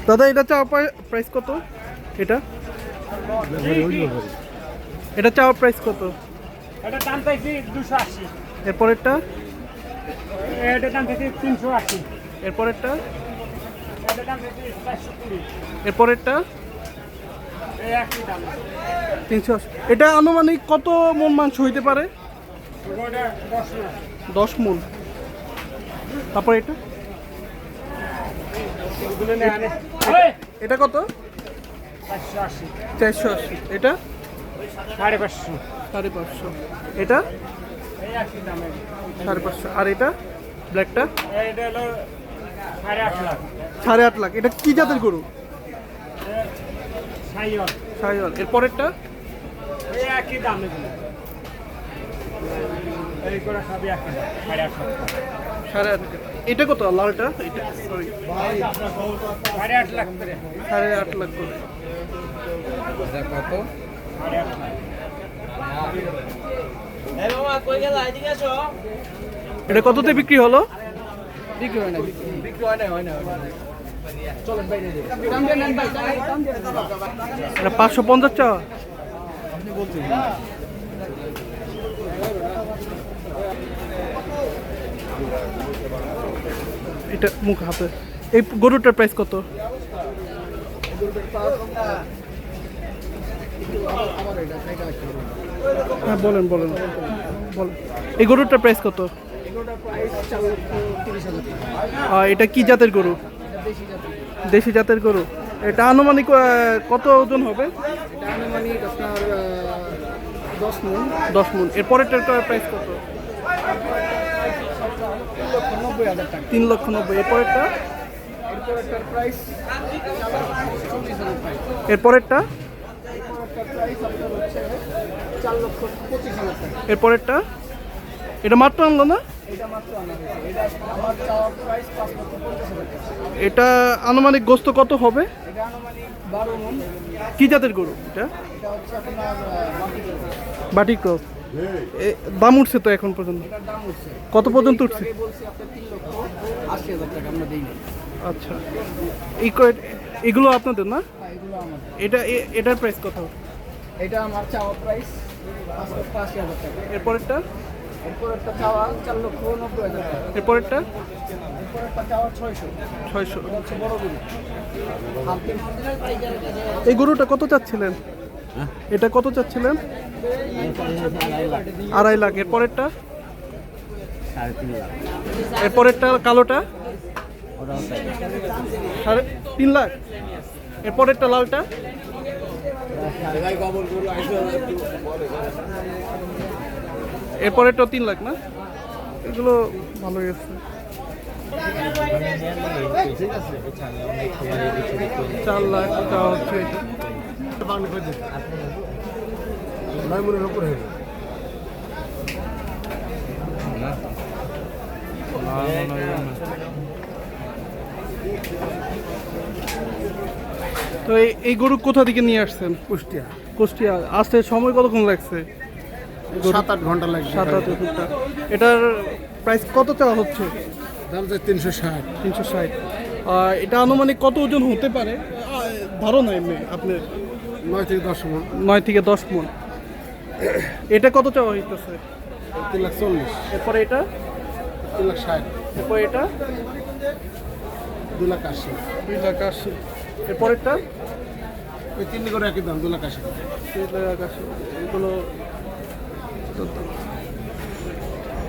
দাদা এটা চাওয়া প্রাইস কত? এটা এটা চাওয়া প্রাইস কত? এটা দাম চাইছি 280। এরপরেরটা? এটা দাম চাইছি 380। এরপরেরটা? এটা দাম চাইছি 420। এরপরেরটা? এই একই দাম। 380। এটা আনুমানিক কত মন মাংস হইতে পারে? ওটা 10 না। 10 মন। তারপর এটা? এগুলো নেই আনে। এটা কত? 480। 480। এটা? 550। 550। এটা? এই একই দাম। 550। আর এটা ব্ল্যাকটা? এটা হলো 8.5 লাখ। 8.5 লাখ। এটা কি জাতের গরু? সাইয়র। শাহিওয়াল। এরপরেরটা? এই একই দাম এগুলো। এই করে সবই একই দাম। 8.5 8.5 লাখ। এটা কত লালটা? এটা সরি 8.5 লাখ করে। 8.5 লাখ করে। এটা কত? 8.5 লাখ। এটা কততে বিক্রি হলো? বিক্রি হয় না, বিক্রি হয় না। চলেন বাইরে যাই। দাম দেন ভাই, দাম দেন। এটা 550 চাওয়া। আপনি বলছেন এটা মুখ হাতে। এই গরুটার প্রাইস কত? আমার এটা সাইডে আছে। হ্যাঁ বলেন বলেন বলেন। এই গরুটার প্রাইস কত? এগুলোটার প্রাইস 4,30,000 টাকা। এটা কি জাতের গরু? এটা দেশি জাতের। দেশি জাতের গরু। এটা আনুমানিক কত ওজন হবে? এটা আনুমানিক আপনার 10 মণ। 10 মণ। এরপরেরটার প্রাইস কত? 3,90,000 টাকা। 3,90,000। এরপরেরটা? এরপরটার প্রাইস 4,40,000 টাকা। এরপরেরটা? এরপরটার প্রাইস আপনার হচ্ছে 4,25,000 টাকা। এরপরেরটা? এটা মাত্র আনলো না? এটা মাত্র আনা হয়েছে। এটা আমার চাওয়ার প্রাইস 5,50,000 টাকা। এটা আনুমানিক গোস্ত কত হবে? এটা আনুমানিক 12 মণ। কি জাতের গরু এটা? এটা হচ্ছে আপনার বাকি বাটি ক্রস। দাম উঠছে তো এখন পর্যন্ত? এটার দাম উঠছে। কত পর্যন্ত উঠছে? আগে বলছি আপনার 3,80,000 টাকা আমরা দিই না। আচ্ছা। এগুলো আপনাদের না? হ্যাঁ, এগুলো আমাদের। এটার প্রাইস কত? এটা আমার চাওয়া প্রাইস 5,80,000 টাকা। এরপরেরটা? এরপর একটা চাওয়া 4,90,000 টাকা। এরপরেরটা? এরপর একটা চাওয়া 600। 600। এটা হচ্ছে বড় গরু। এই গরুটা কত চাচ্ছিলেন? এটা কত চাচ্ছিলেন? 2.5 লাখ। এরপরেরটা? 3.5 এরপরেরটা কালোটা? 3.5 লাখ। এরপরেরটা লালটা? এরপরেরটা 3 লাখ না? এগুলো ভালোই আছে। 4 লাখ টাকা হচ্ছে এটা। তো এই গরু কোথা থেকে নিয়ে আসছেন? কুষ্টিয়া। কুষ্টিয়া। আসতে সময় কতক্ষণ লাগছে? 7-8 ঘন্টা লাগবে। 7-8 ঘন্টা। এটার প্রাইস কত চাওয়া হচ্ছে? দাম যে 360। 360। এটা আনুমানিক কত ওজন হতে পারে ধারণা এমনি আপনার? 9 থেকে 10 মণ। 9 থেকে 10 মণ। এটা কত চাওয়া হইতেছে? 3,40,000। এরপরে এটা? 3,60,000। এরপরে এটা? 2,80,000। 2,80,000। এরপরেরটা? ওই 3 করে একই দাম 2,80,000। 2,80,000। এগুলো